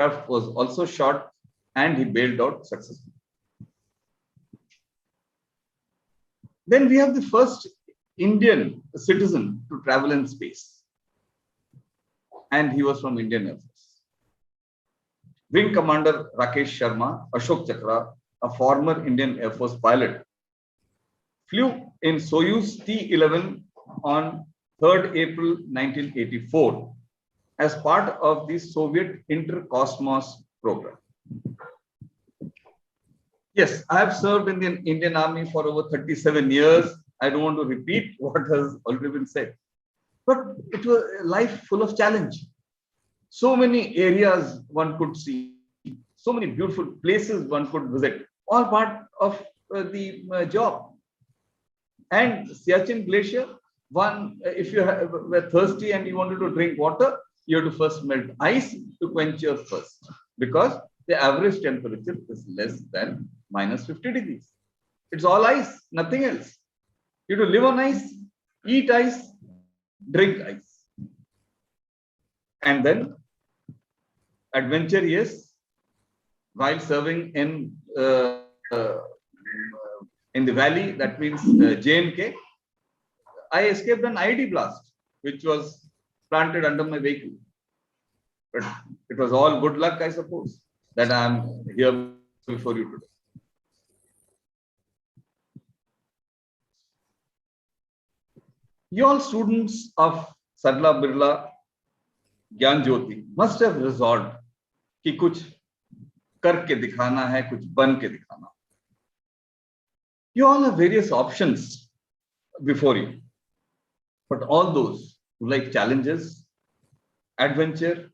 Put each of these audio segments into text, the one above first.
aircraft was also shot and he bailed out successfully. Then we have the first Indian citizen to travel in space, and he was from Indian Air Force. Wing Commander Rakesh Sharma, Ashok Chakra, a former Indian Air Force pilot, flew in Soyuz T-11 on 3rd April 1984 as part of the Soviet Intercosmos program. Yes, I have served in the Indian Army for over 37 years. I don't want to repeat what has already been said. But it was a life full of challenge. So many areas one could see, so many beautiful places one could visit, all part of the job. And Siachen Glacier, if you were thirsty and you wanted to drink water, you have to first melt ice to quench your thirst, because the average temperature is less than -50 degrees. It's all ice, nothing else. You have to live on ice, eat ice, drink ice. And then adventure, yes, while serving in the valley, that means J&K, I escaped an IED blast, which was planted under my vehicle. But it was all good luck, I suppose, that I am here before you today. You all students of Sarala, Birla, Gyan, Jyoti must have resolved कि कुछ करके दिखाना है, कुछ बन के दिखाना. You all have various options before you, but all those who like challenges, adventure,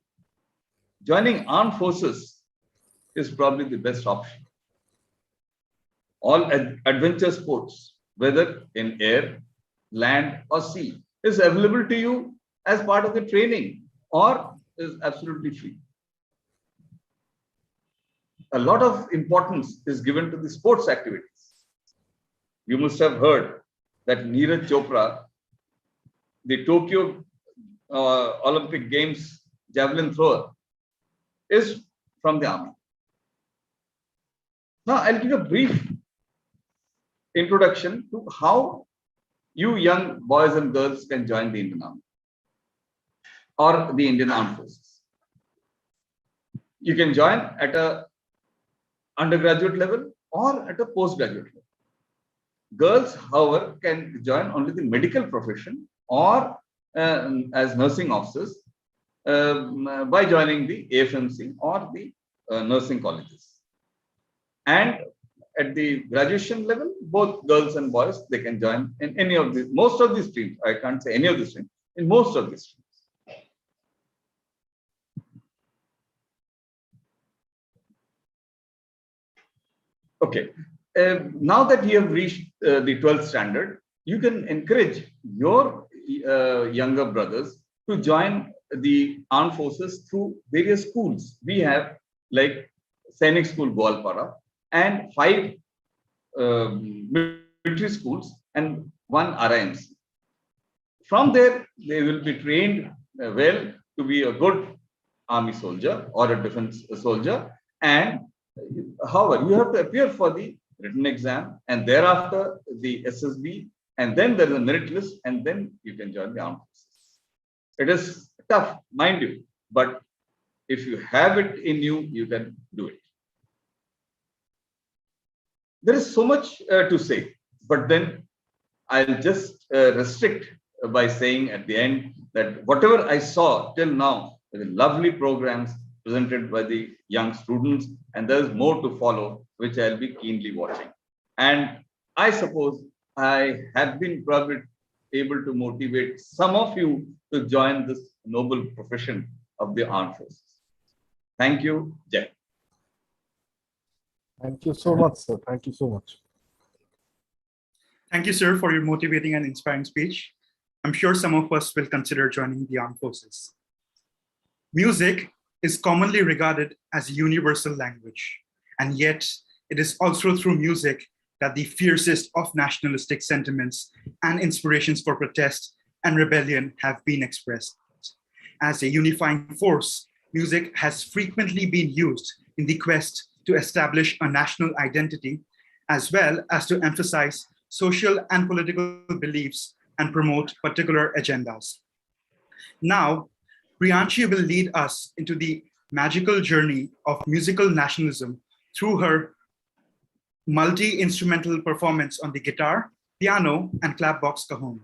joining armed forces is probably the best option. All adventure sports, whether in air, land or sea, is available to you as part of the training or is absolutely free. A lot of importance is given to the sports activities. You must have heard that Neeraj Chopra, the Tokyo Olympic Games javelin thrower, is from the army. Now, I'll give a brief introduction to how you young boys and girls can join the Indian Army or the Indian Armed Forces. You can join at a undergraduate level or at a postgraduate level. Girls, however, can join only the medical profession or as nursing officers by joining the AFMC or the nursing colleges. And at the graduation level, both girls and boys, they can join in any of these, most of these streams. I can't say any of these streams, in most of these streams. Okay, now that you have reached the 12th standard, you can encourage your younger brothers to join the armed forces through various schools. We have like Sainik School, Guwahati, and 5 military schools and 1 RIMC. From there, they will be trained well to be a good army soldier or a defense soldier. And however, you have to appear for the written exam and thereafter the SSB, and then there is a merit list, and then you can join the armed forces. It is tough, mind you, but if you have it in you, you can do it. There is so much to say, but then I'll just restrict by saying at the end that whatever I saw till now, the lovely programs presented by the young students, and there's more to follow, which I'll be keenly watching. And I suppose I have been probably able to motivate some of you to join this noble profession of the armed forces. Thank you, Jai. Thank you so much, sir. Thank you so much. Thank you, sir, for your motivating and inspiring speech. I'm sure some of us will consider joining the armed forces. Music is commonly regarded as a universal language, and yet it is also through music that the fiercest of nationalistic sentiments and inspirations for protest and rebellion have been expressed. As a unifying force, music has frequently been used in the quest to establish a national identity, as well as to emphasize social and political beliefs and promote particular agendas. Now, Priyanshi will lead us into the magical journey of musical nationalism through her multi-instrumental performance on the guitar, piano, and clapbox cajon.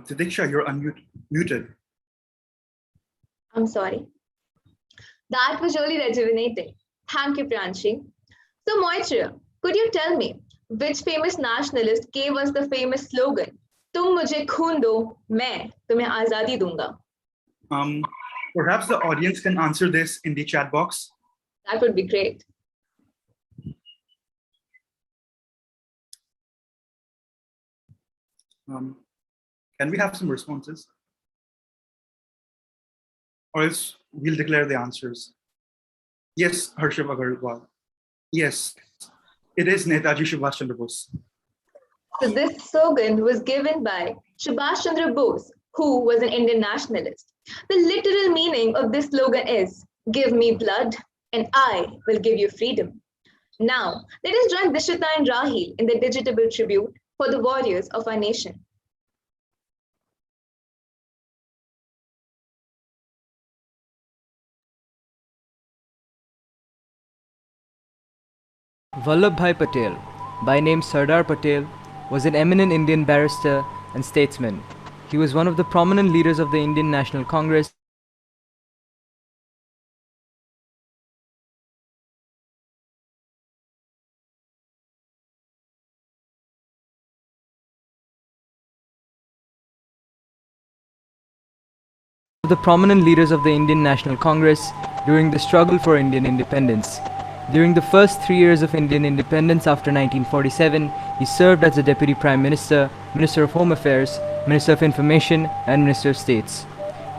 Tidiksha, you're muted. I'm sorry. That was really rejuvenating. Thank you, Priyanshi. So, Moitra, could you tell me which famous nationalist gave us the famous slogan, "Tum mujhe khoon do, main tumhe azadi dunga"? Perhaps the audience can answer this in the chat box. That would be great. Can we have some responses? Or else we'll declare the answers. Yes, Harshav Agarwal. Yes, it is Netaji Subhash Chandra Bose. So this slogan was given by Subhash Chandra Bose, who was an Indian nationalist. The literal meaning of this slogan is, "Give me blood and I will give you freedom." Now, let us join Dishita and Rahil in the digitable tribute for the warriors of our nation. Vallabhbhai Patel, by name Sardar Patel, was an eminent Indian barrister and statesman. He was one of the prominent leaders of the Indian National Congress the prominent leaders of the Indian National Congress during the struggle for Indian independence. During the first 3 years of Indian independence after 1947, he served as the Deputy Prime Minister, Minister of Home Affairs, Minister of Information, and Minister of States.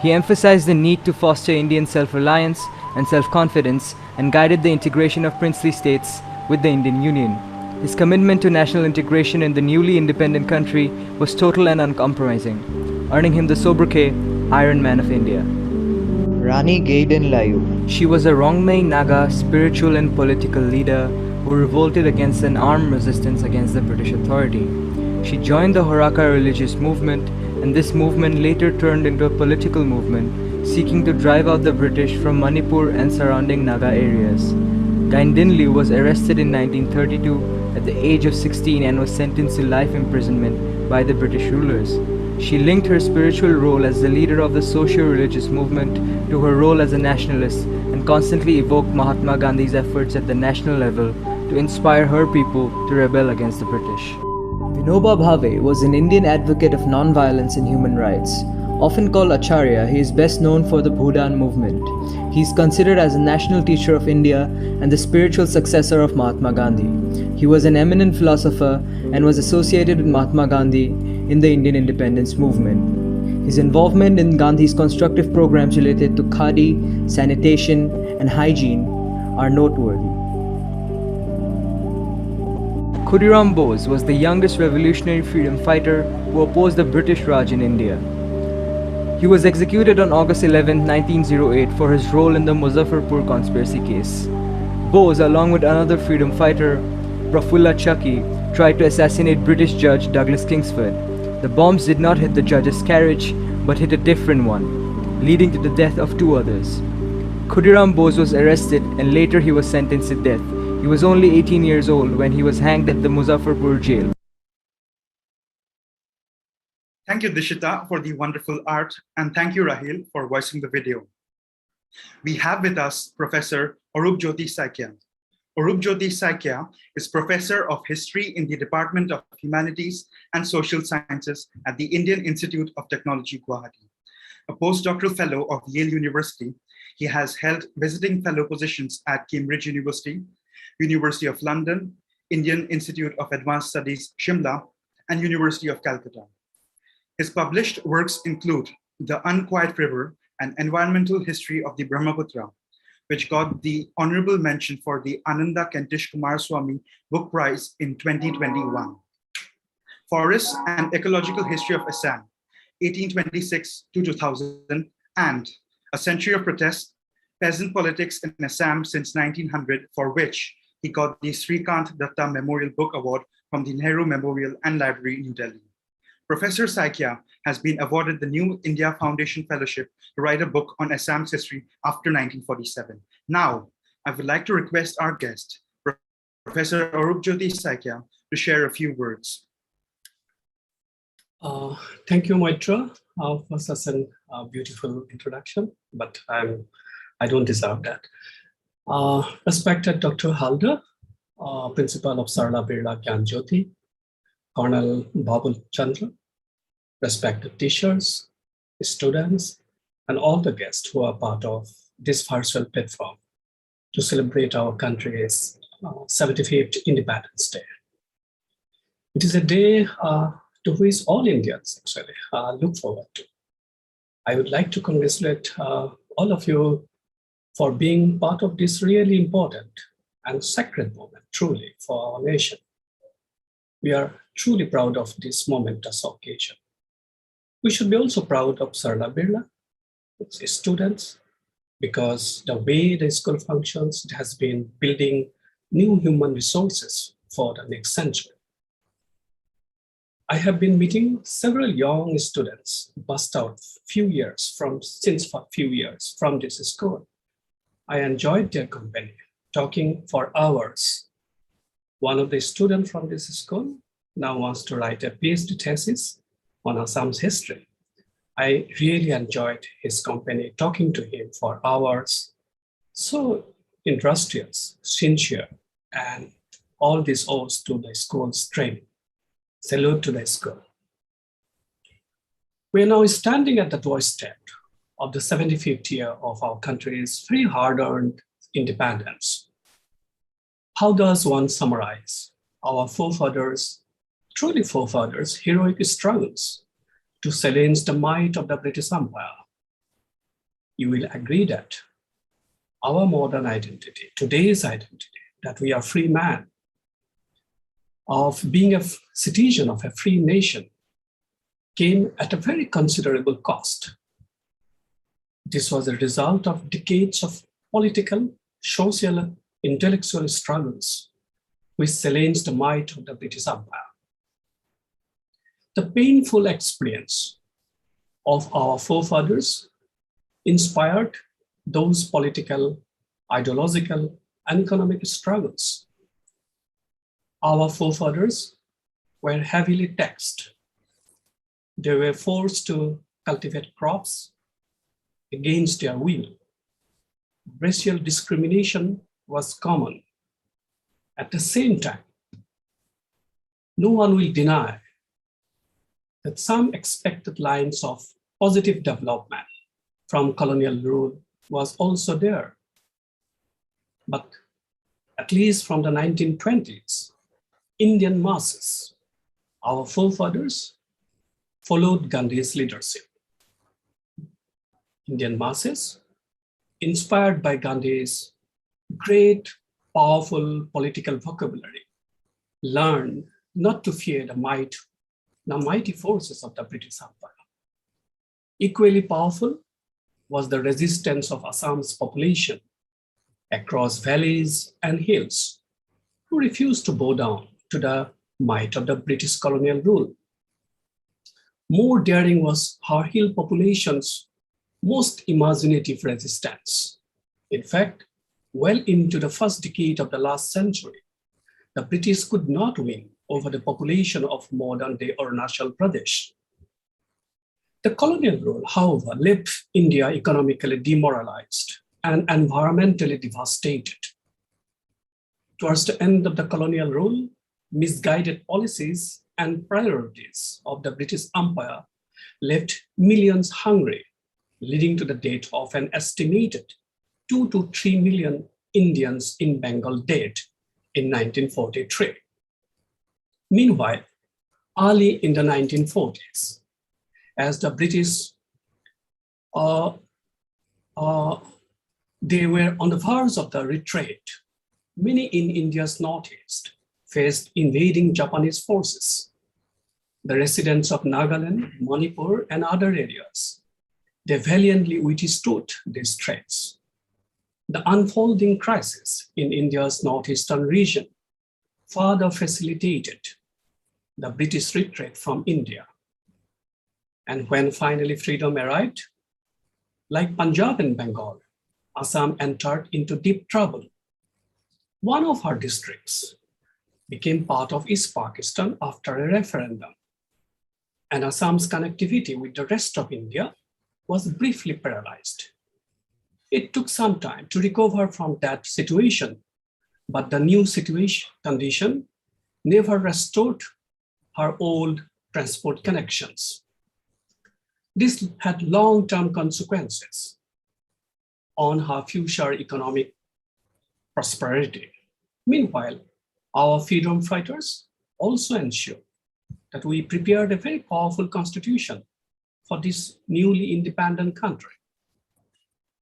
He emphasized the need to foster Indian self-reliance and self-confidence and guided the integration of princely states with the Indian Union. His commitment to national integration in the newly independent country was total and uncompromising, earning him the sobriquet Iron Man of India. Rani Gaiden Layu. She was a Rongmei Naga spiritual and political leader who revolted against an armed resistance against the British authority. She joined the Horaka religious movement, and this movement later turned into a political movement seeking to drive out the British from Manipur and surrounding Naga areas. Gaindinliu was arrested in 1932 at the age of 16 and was sentenced to life imprisonment by the British rulers. She linked her spiritual role as the leader of the socio-religious movement to her role as a nationalist and constantly evoked Mahatma Gandhi's efforts at the national level to inspire her people to rebel against the British. Vinoba Bhave was an Indian advocate of non-violence and human rights. Often called Acharya, he is best known for the Bhudan movement. He is considered as a national teacher of India and the spiritual successor of Mahatma Gandhi. He was an eminent philosopher and was associated with Mahatma Gandhi in the Indian independence movement. His involvement in Gandhi's constructive programs related to khadi, sanitation, and hygiene are noteworthy. Khudiram Bose was the youngest revolutionary freedom fighter who opposed the British Raj in India. He was executed on August 11, 1908 for his role in the Muzaffarpur conspiracy case. Bose, along with another freedom fighter, Prafulla Chakki, tried to assassinate British judge Douglas Kingsford. The bombs did not hit the judge's carriage, but hit a different one, leading to the death of 2 others. Khudiram Bose was arrested and later he was sentenced to death. He was only 18 years old when he was hanged at the Muzaffarpur jail. Thank you, Dishita, for the wonderful art, and thank you, Rahil, for voicing the video. We have with us Professor Arup Jyoti Saikia. Arup Jyoti Saikia is Professor of History in the Department of Humanities and Social Sciences at the Indian Institute of Technology, Guwahati. A postdoctoral fellow of Yale University, he has held visiting fellow positions at Cambridge University, University of London, Indian Institute of Advanced Studies, Shimla, and University of Calcutta. His published works include The Unquiet River, An Environmental History of the Brahmaputra, which got the honorable mention for the Ananda Kentish Kumaraswamy Book Prize in 2021. Forests and Ecological History of Assam, 1826 to 2000, and A Century of Protest, Peasant Politics in Assam since 1900, for which he got the Srikant Datta Memorial Book Award from the Nehru Memorial and Library, New Delhi. Professor Saikia has been awarded the New India Foundation Fellowship to write a book on Assam's history after 1947. Now, I would like to request our guest, Professor Arup Jyoti Saikia, to share a few words. Thank you, Maitra, for such a beautiful introduction, but I don't deserve that. Respected Dr. Halder, Principal of Sarala, Birla, Gyan, Jyoti, Colonel Babul Chandra, respected teachers, students, and all the guests who are part of this virtual platform to celebrate our country's 75th Independence Day. It is a day to which all Indians actually look forward to. I would like to congratulate all of you for being part of this really important and sacred moment, truly, for our nation. We are truly proud of this momentous occasion. We should be also proud of Sarala Birla, its students, because the way the school functions, it has been building new human resources for the next century. I have been meeting several young students bust out since a few years from this school. I enjoyed their company, talking for hours. One of the students from this school now wants to write a PhD thesis on Assam's history. I really enjoyed his company, talking to him for hours. So industrious, sincere, and all this owes to the school's training. Salute to the school. We are now standing at the doorstep of the 75th year of our country's very hard-earned independence. How does one summarize our forefathers, truly forefathers, heroic struggles to silence the might of the British Empire? You will agree that our modern identity, today's identity, that we are free man, of being a citizen of a free nation, came at a very considerable cost. This was a result of decades of political, social, intellectual struggles which silenced the might of the British Empire. The painful experience of our forefathers inspired those political, ideological, and economic struggles. Our forefathers were heavily taxed. They were forced to cultivate crops against their will. Racial discrimination was common. At the same time, no one will deny that some expected lines of positive development from colonial rule was also there. But at least from the 1920s, Indian masses, our forefathers, followed Gandhi's leadership. Indian masses, inspired by Gandhi's great, powerful political vocabulary, learned not to fear the mighty forces of the British Empire. Equally powerful was the resistance of Assam's population across valleys and hills, who refused to bow down to the might of the British colonial rule. More daring was our hill population's most imaginative resistance. In fact, well into the first decade of the last century, the British could not win over the population of modern-day Arunachal Pradesh. The colonial rule, however, left India economically demoralized and environmentally devastated. Towards the end of the colonial rule, misguided policies and priorities of the British Empire left millions hungry, leading to the death of an estimated 2 to 3 million Indians in Bengal dead in 1943. Meanwhile, early in the 1940s, as the British they were on the verge of the retreat, many in India's northeast faced invading Japanese forces. The residents of Nagaland, Manipur, and other areas, they valiantly withstood these threats. The unfolding crisis in India's northeastern region further facilitated the British retreat from India. And when finally freedom arrived, like Punjab and Bengal, Assam entered into deep trouble. One of her districts became part of East Pakistan after a referendum, and Assam's connectivity with the rest of India was briefly paralyzed. It took some time to recover from that situation, but the new condition never restored her old transport connections. This had long-term consequences on her future economic prosperity. Meanwhile, our freedom fighters also ensured that we prepared a very powerful constitution for this newly independent country.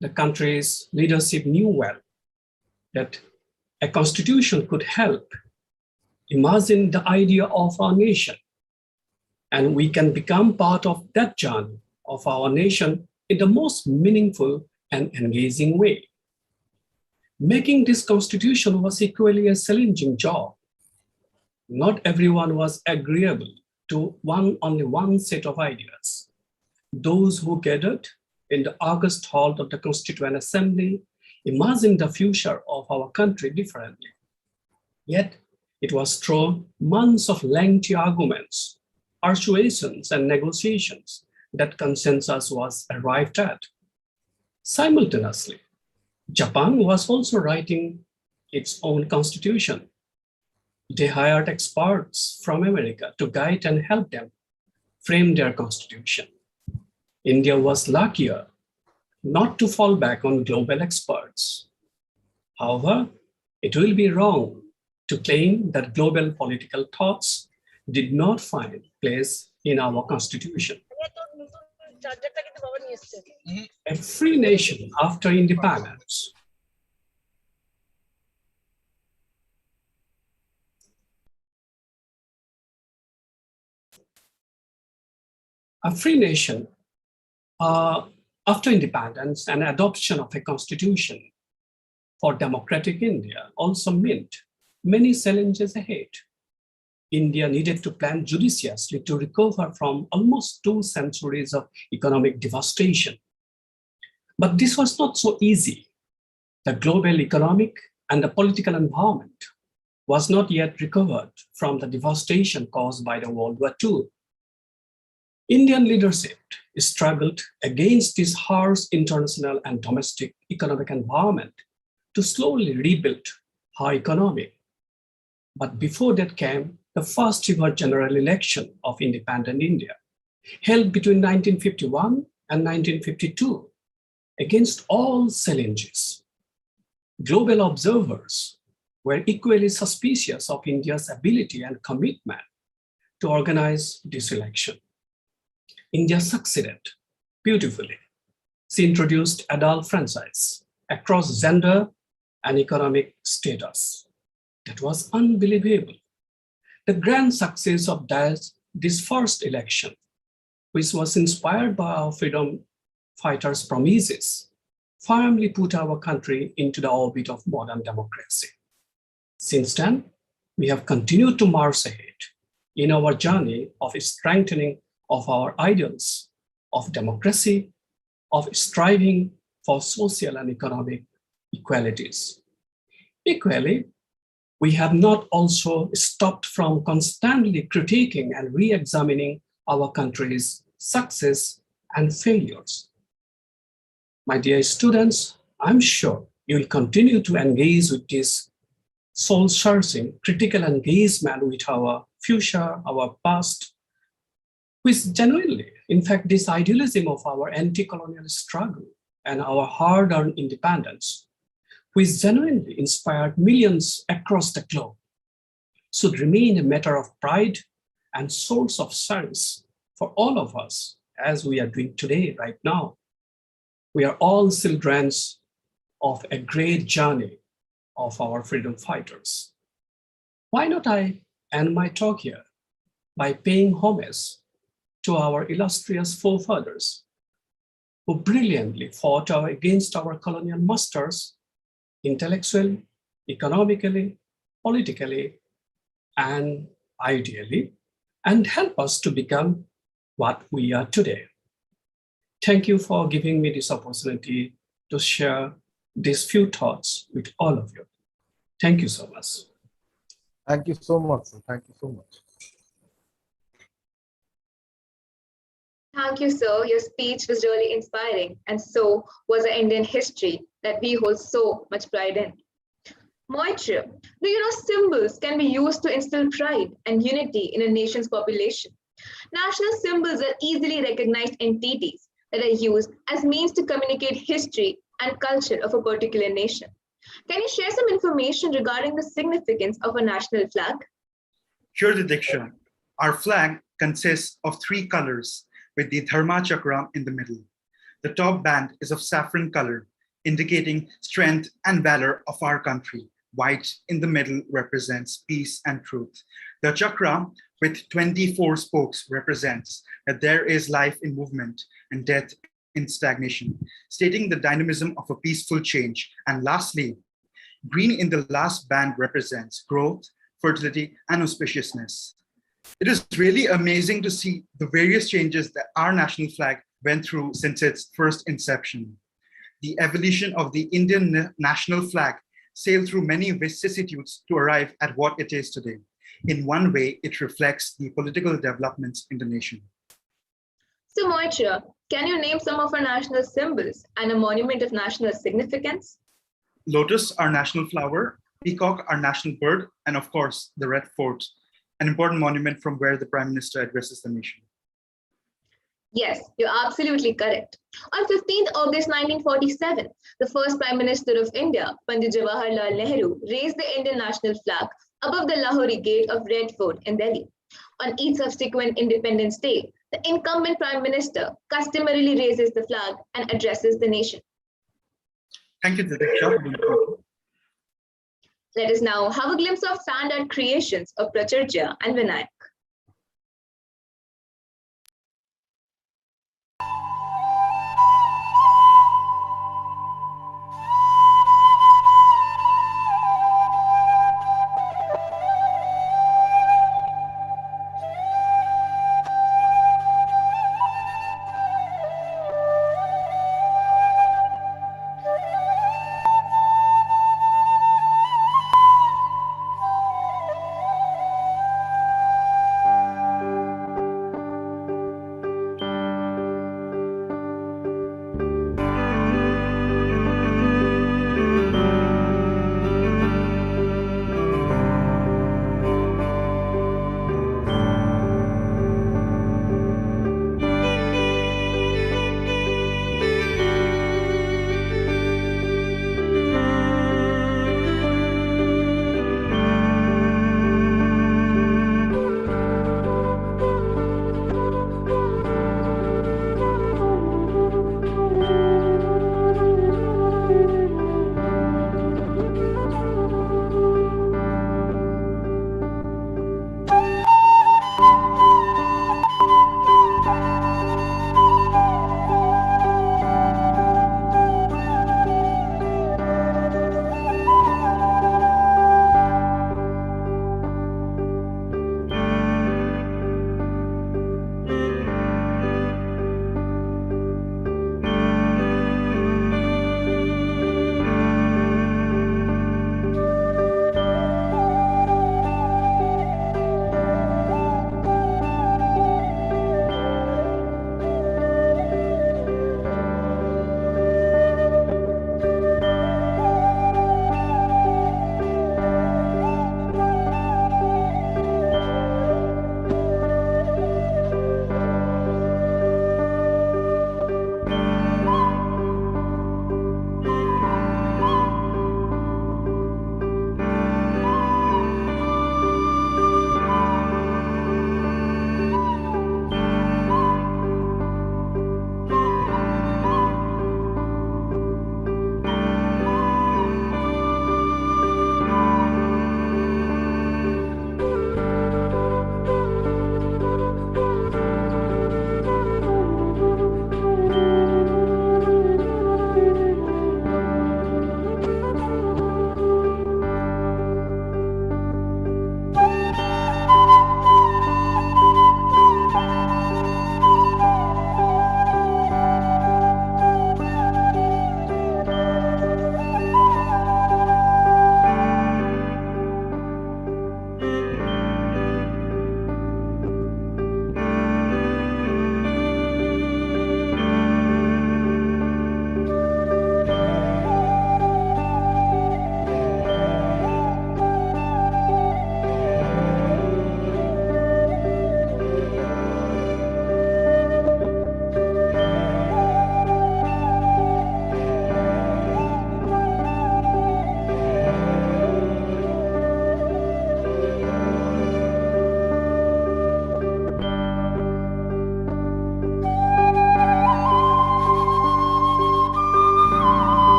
The country's leadership knew well that a constitution could help imagine the idea of our nation, and we can become part of that journey of our nation in the most meaningful and engaging way. Making this constitution was equally a challenging job. Not everyone was agreeable to only one set of ideas. Those who gathered in the August hall of the Constituent Assembly imagined the future of our country differently. Yet, it was through months of lengthy arguments, persuasions, and negotiations that consensus was arrived at. Simultaneously, Japan was also writing its own constitution. They hired experts from America to guide and help them frame their constitution. India was luckier not to fall back on global experts. However, it will be wrong to claim that global political thoughts did not find place in our constitution. A free nation after independence a free nation after independence and adoption of a constitution for democratic India also meant many challenges ahead. India needed to plan judiciously to recover from almost 2 centuries of economic devastation. But this was not so easy. The global economic and the political environment was not yet recovered from the devastation caused by the World War II. Indian leadership struggled against this harsh international and domestic economic environment to slowly rebuild her economy. But before that came the first ever general election of independent India, held between 1951 and 1952, against all challenges. Global observers were equally suspicious of India's ability and commitment to organize this election. India succeeded beautifully. She introduced adult franchise across gender and economic status. That was unbelievable. The grand success of this first election, which was inspired by our freedom fighters' promises, firmly put our country into the orbit of modern democracy. Since then, we have continued to march ahead in our journey of strengthening of our ideals of democracy, of striving for social and economic equalities. Equally, we have not also stopped from constantly critiquing and re-examining our country's success and failures. My dear students, I'm sure you will continue to engage with this soul-searching, critical engagement with our future, our past, which genuinely, in fact, this idealism of our anti-colonial struggle and our hard-earned independence, which genuinely inspired millions across the globe, should remain a matter of pride and source of solace for all of us, as we are doing today, right now. We are all children of a great journey of our freedom fighters. Why not I end my talk here by paying homage to our illustrious forefathers who brilliantly fought against our colonial masters intellectually, economically, politically, and ideally, and help us to become what we are today. Thank you for giving me this opportunity to share these few thoughts with all of you. Thank you so much. Thank you so much, sir. Thank you so much. Thank you, sir. Your speech was really inspiring, and so was our Indian history that we hold so much pride in. Moitra, do you know symbols can be used to instill pride and unity in a nation's population? National symbols are easily recognized entities that are used as means to communicate history and culture of a particular nation. Can you share some information regarding the significance of a national flag? Sure, Diksha. Our flag consists of 3 colors, with the Dharma Chakra in the middle. The top band is of saffron color, indicating strength and valor of our country. White in the middle represents peace and truth. The chakra with 24 spokes represents that there is life in movement and death in stagnation, stating the dynamism of a peaceful change. And lastly, green in the last band represents growth, fertility, and auspiciousness. It is really amazing to see the various changes that our national flag went through since its first inception. The evolution of the Indian national flag sailed through many vicissitudes to arrive at what it is today. In one way, it reflects the political developments in the nation. So, Moitra, can you name some of our national symbols and a monument of national significance? Lotus, our national flower, peacock, our national bird, and of course, the Red Fort, an important monument from where the Prime Minister addresses the nation. Yes, you're absolutely correct. On 15th August 1947, the first Prime Minister of India, Pandit Jawaharlal Nehru, raised the Indian national flag above the Lahori Gate of Red Fort in Delhi. On each subsequent Independence Day, the incumbent Prime Minister customarily raises the flag and addresses the nation. Thank you, Diksha. Let us now have a glimpse of fan art creations of Pracharya and Vinayak.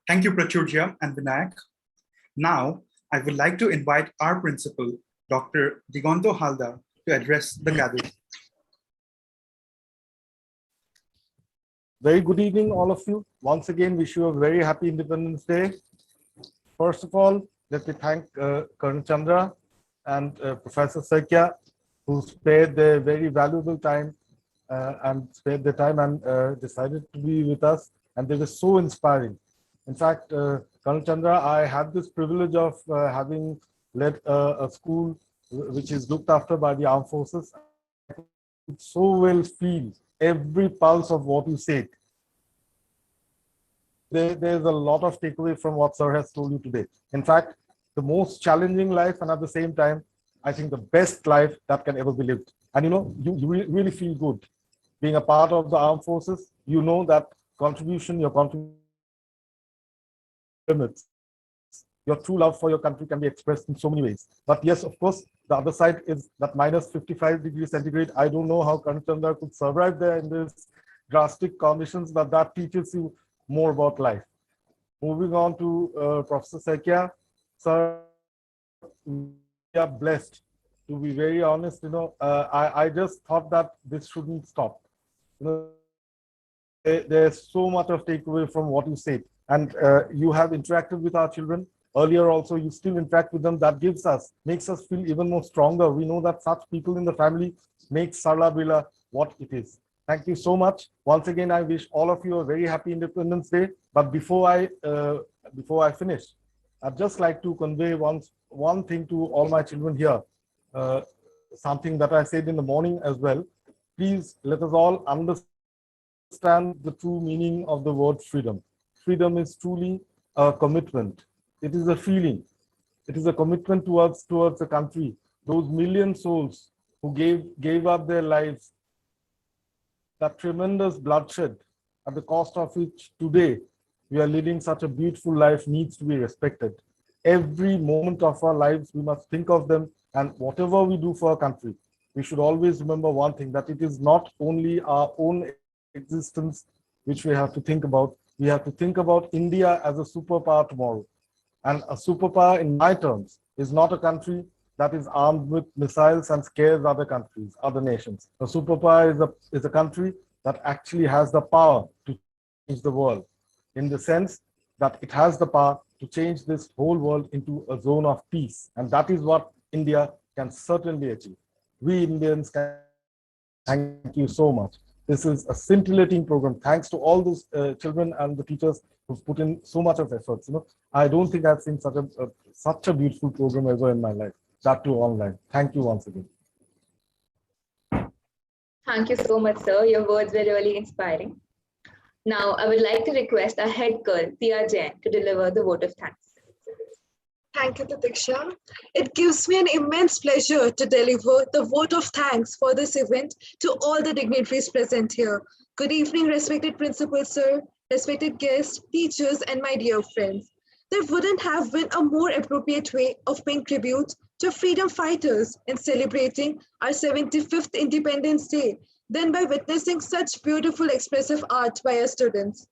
Thank you, Prachurja and Vinayak. Now, I would like to invite our principal, Dr. Digonto Halda, to address the gathering. Very good evening, all of you. Once again, wish you a very happy Independence Day. First of all, let me thank Colonel Chandra and Professor Sakya, who spared their very valuable time and decided to be with us. And they were so inspiring. In fact, Colonel Chandra, I had this privilege of having led a school which is looked after by the armed forces. I could so well feel every pulse of what you said. There's a lot of takeaway from what Sir has told you today. In fact, the most challenging life and at the same time, I think the best life that can ever be lived. And you know, you really feel good being a part of the armed forces. You know that your contribution limits. Your true love for your country can be expressed in so many ways. But yes, of course, the other side is that minus 55 degrees centigrade. I don't know how Colonel Chandra could survive there in these drastic conditions, but that teaches you more about life. Moving on to Professor Sakya, sir, we are blessed. To be very honest, you know, I just thought that this shouldn't stop. You know, there's so much of takeaway from what you said, and you have interacted with our children. Earlier also, you still interact with them. That makes us feel even more stronger. We know that such people in the family make Sarala Birla what it is. Thank you so much. Once again, I wish all of you a very happy Independence Day. But before I finish, I'd just like to convey one thing to all my children here. Something that I said in the morning as well. Please let us all understand the true meaning of the word freedom. Freedom is truly a commitment. It is a feeling. It is a commitment towards a country. Those million souls who gave up their lives, that tremendous bloodshed at the cost of which today we are living such a beautiful life needs to be respected. Every moment of our lives, we must think of them, and whatever we do for our country, we should always remember one thing, that it is not only our own existence which we have to think about. We have to think about India as a superpower tomorrow. And a superpower, in my terms, is not a country that is armed with missiles and scares other countries, other nations. A superpower is a country that actually has the power to change the world, in the sense that it has the power to change this whole world into a zone of peace. And that is what India can certainly achieve. We Indians can. Thank you so much. This is a scintillating program. Thanks to all those children and the teachers who've put in so much of efforts. You know, I don't think I've seen such a beautiful program ever in my life. That too online. Thank you once again. Thank you so much, sir. Your words were really inspiring. Now, I would like to request our head girl, Tia Jain, to deliver the vote of thanks. Thank you, Tatiksha. It gives me an immense pleasure to deliver the vote of thanks for this event to all the dignitaries present here. Good evening, respected principal, sir, respected guests, teachers, and my dear friends. There wouldn't have been a more appropriate way of paying tribute to freedom fighters in celebrating our 75th Independence Day than by witnessing such beautiful expressive art by our students.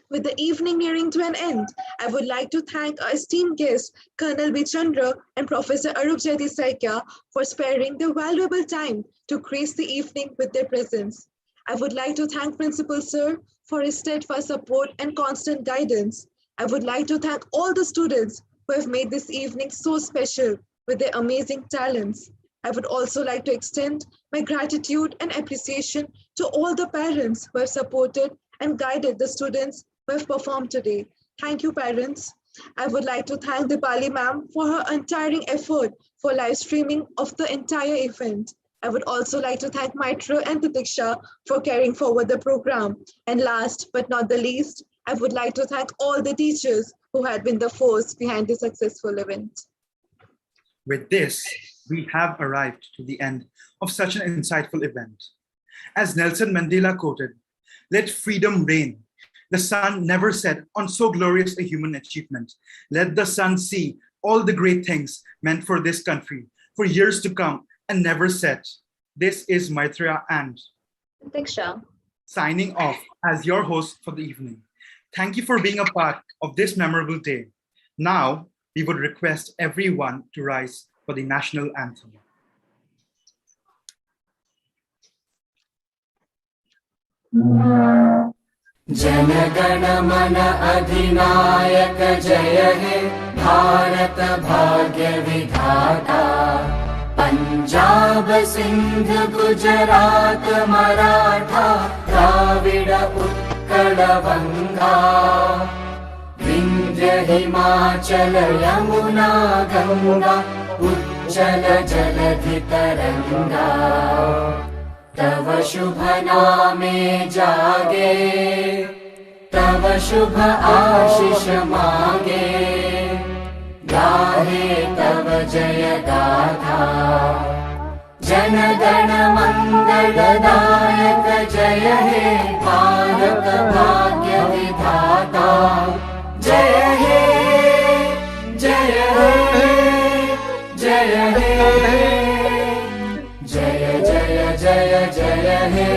With the evening nearing to an end, I would like to thank our esteemed guests, Colonel B. Chandra and Professor Jyoti Saikya, for sparing their valuable time to grace the evening with their presence. I would like to thank Principal Sir for his steadfast support and constant guidance. I would like to thank all the students who have made this evening so special with their amazing talents. I would also like to extend my gratitude and appreciation to all the parents who have supported and guided the students who have performed today. Thank you, parents. I would like to thank Dipali ma'am for her untiring effort for live streaming of the entire event. I would also like to thank Maitra and Tatiksha for carrying forward the program. And last but not the least, I would like to thank all the teachers who had been the force behind the successful event. With this, we have arrived to the end of such an insightful event. As Nelson Mandela quoted, "Let freedom reign. The sun never set on so glorious a human achievement. Let the sun see all the great things meant for this country for years to come and never set." This is Maitreya and Diksha, signing off as your host for the evening. Thank you for being a part of this memorable day. Now, we would request everyone to rise for the national anthem. जनगण मन अधिनायक जय हे भारत भाग्य विधाता पंजाब सिंध गुजरात मराठा द्राविड उत्कल बंगा विंध्य हिमाचल यमुना गंगा उज्जल जलधि तरंगा तव शुभ नामे जागे तव शुभ आशीष मागे गाहे तव जय गाथा जन गण मंगलदायक जय हे भारत भाग्य विधाता जय हे जय हे जय हे जय जय जय जय हे